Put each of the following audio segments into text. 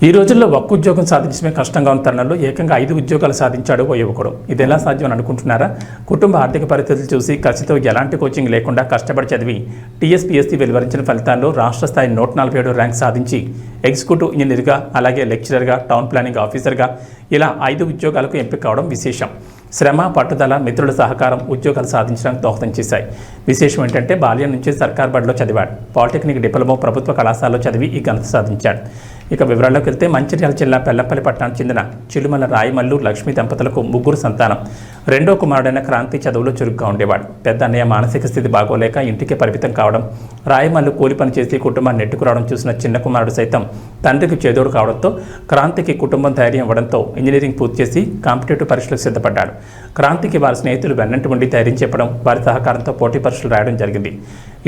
ఈ రోజుల్లో ఒక్క ఉద్యోగం సాధించడమే కష్టంగా ఉన్న తరుణంలో ఏకంగా 5 ఉద్యోగాలు సాధించాడు ఓ యువకుడు. ఇది ఎలా సాధ్యం అని అనుకుంటున్నారా? కుటుంబ ఆర్థిక పరిస్థితులు చూసి ఖర్చుతో ఎలాంటి కోచింగ్ లేకుండా కష్టపడి చదివి టీఎస్పీఎస్సీ వెలువరించిన ఫలితాల్లో రాష్ట్ర స్థాయి 147 ర్యాంక్ సాధించి ఎగ్జిక్యూటివ్ ఇంజనీర్గా, అలాగే లెక్చరర్గా, టౌన్ ప్లానింగ్ ఆఫీసర్గా ఇలా 5 ఉద్యోగాలకు ఎంపిక కావడం విశేషం. శ్రమ, పట్టుదల, మిత్రుల సహకారం ఉద్యోగాలు సాధించడానికి దోహదం చేశాయి. విశేషం ఏంటంటే బాల్యం నుంచే సర్కార్ బడిలో చదివాడు. పాలిటెక్నిక్ డిప్లొమా ప్రభుత్వ కళాశాలలో చదివి ఈ ఘనత సాధించాడు. ఇక వివరాల్లోకి వెళ్తే మంచిర్యాల జిల్లా పెల్లంపల్లి పట్టణానికి చెందిన చిలుమల రాయమల్లు లక్ష్మీ దంపతులకు 3 సంతానం. రెండో కుమారుడైన క్రాంతి చదువులో చురుగ్గా ఉండేవాడు. పెద్ద అన్నయ్య మానసిక స్థితి బాగోలేక ఇంటికి పరిమితం కావడం, రాయమల్లు కూలి పని చేసి కుటుంబాన్ని నెట్టుకురావడం చూసిన చిన్న కుమారుడు సైతం తండ్రికి చేదోడు కావడంతో క్రాంతికి కుటుంబం ధైర్యం ఇవ్వడంతో ఇంజనీరింగ్ పూర్తి చేసి కాంపిటేటివ్ పరీక్షలకు సిద్ధపడ్డాడు. క్రాంతికి వారి స్నేహితులు వెన్నంటి ఉండి ధైర్యం చెప్పడం, వారి సహకారంతో పోటీ పరీక్షలు రాయడం జరిగింది.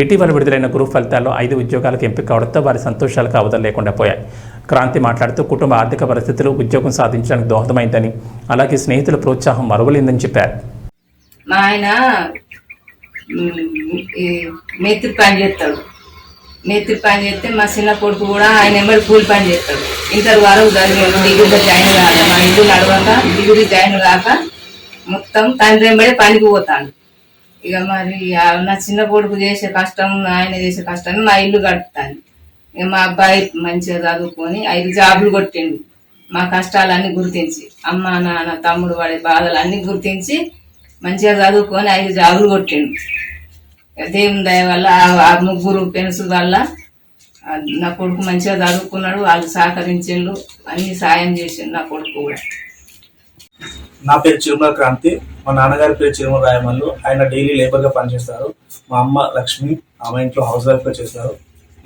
ఇటీవల విడుదలైన గ్రూప్ ఫలితాల్లో 5 ఉద్యోగాలకు ఎంపిక కావడంతో వారి సంతోషాలకు అవధులు లేకుండా పోయాయి. క్రాంతి మాట్లాడుతూ కుటుంబ ఆర్థిక పరిస్థితులు ఉద్యోగం సాధించడానికి దోహదమైందని, అలాగే స్నేహితుల ప్రోత్సాహం మరువలేందని చెప్పారు. మా ఆయన మేస్త్రి పని చేస్తాడు. మేస్త్రి పని చేస్తే మా చిన్న కొడుకు కూడా ఆయన ఎమ్మడి కూలి పని చేస్తాడు. ఇంటర్ వరకు చదివాడు, డిగ్రీలో జాయిన్ కాక, మా ఇల్లు నడవక డిగ్రీ జాయిన్ కాక మొత్తం తండ్రి ఎంబడే పనికి పోతాడు. ఇక మరి నా చిన్న కొడుకు చేసే కష్టం, ఆయన చేసే కష్టాన్ని మా ఇల్లు గడుపుతాను. ఇక మా అబ్బాయి మంచిగా చదువుకొని 5 జాబులు కొట్టిండు. మా కష్టాలన్నీ గుర్తించి, అమ్మ నాన్న తమ్ముడు వాడే బాధలు అన్నీ గుర్తించి మంచిగా చదువుకొని 5 జాబులు కొట్టిండు. దేవుని దయ వల్ల ఆ 3 ఫ్రెండ్స్ వల్ల నా కొడుకు మంచిగా చదువుకున్నాడు. వాళ్ళు సహకరించిండు, అన్ని సాయం చేసిండు నా కొడుకు కూడా. నా పేరు చిరుమల క్రాంతి. మా నాన్నగారి పేరు చిరుమల రాయమల్లు. ఆయన డైలీ లేబర్గా పనిచేస్తారు. మా అమ్మ లక్ష్మి, ఆమె ఇంట్లో హౌస్ వైఫ్గా చేస్తారు.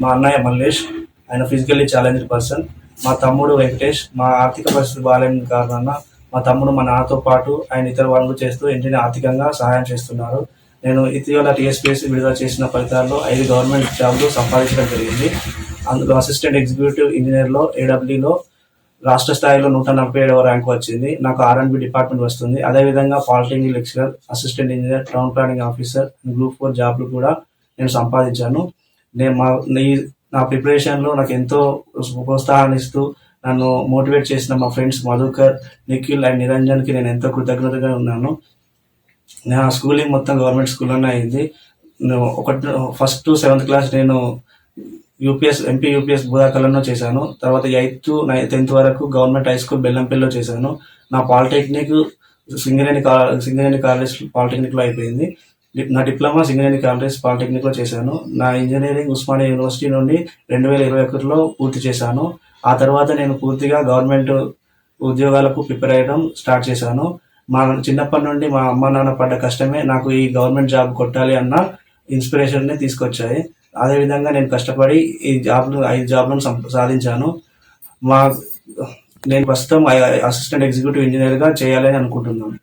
మా అన్నయ్య మల్లేష్, ఆయన ఫిజికల్లీ ఛాలెంజ్డ్ పర్సన్. మా తమ్ముడు వెంకటేష్. మా ఆర్థిక పరిస్థితి బాగాలేని కారణంగా మా తమ్ముడు మా నాన్నతో పాటు ఆయన ఇతర పనులు చేస్తూ ఇంటిని ఆర్థికంగా సహాయం చేస్తున్నారు. నేను ఇటీవల టీఎస్పీఎస్సీ విడుదల చేసిన ఫలితాల్లో 5 గవర్నమెంట్ జాబ్లు సంపాదించడం జరిగింది. అందులో అసిస్టెంట్ ఎగ్జిక్యూటివ్ ఇంజనీర్లో ఏడబ్ల్యూలో రాష్ట్ర స్థాయిలో 147వ ర్యాంక్ వచ్చింది. నాకు R&B డిపార్ట్మెంట్ వస్తుంది. అదేవిధంగా polytechnic lecturer, assistant engineer, town planning officer, group 4 జాబ్లు కూడా నేను సంపాదించాను. నా ప్రిపరేషన్లో నాకు ఎంతో ప్రోత్సాహాన్ని ఇస్తూ నన్ను మోటివేట్ చేసిన మా ఫ్రెండ్స్ మధుకర్, నిఖిల్ అండ్ నిరంజన్కి నేను ఎంతో కృతజ్ఞతగా ఉన్నాను. నా స్కూలింగ్ మొత్తం గవర్నమెంట్ స్కూల్లోనే అయింది. ఫస్ట్ టు 7th క్లాస్ నేను ఎంపీ యూపీఎస్ బుధాకలంలో చేశాను. తర్వాత 8th to 10th వరకు గవర్నమెంట్ హై స్కూల్ బెల్లంపల్లిలో చేశాను. నా పాలిటెక్నిక్ సింగరేణి కాలేజ్ పాలిటెక్నిక్లో అయిపోయింది. నా డిప్లొమా సింగరేణి కాలేజ్ పాలిటెక్నిక్లో చేశాను. నా ఇంజనీరింగ్ ఉస్మానియా యూనివర్సిటీ నుండి 2021లో పూర్తి చేశాను. ఆ తర్వాత నేను పూర్తిగా గవర్నమెంట్ ఉద్యోగాలకు ప్రిపేర్ అయ్యడం స్టార్ట్ చేశాను. చిన్నప్పటి నుండి మా అమ్మ నాన్న పడ్డ కష్టమే నాకు ఈ గవర్నమెంట్ జాబ్ కొట్టాలి అన్న ఇన్స్పిరేషన్ని తీసుకొచ్చాయి. అదేవిధంగా నేను కష్టపడి ఈ 5 జాబ్లను సాధించాను. నేను ప్రస్తుతం అసిస్టెంట్ ఎగ్జిక్యూటివ్ ఇంజనీర్గా చేయాలని అనుకుంటున్నాను.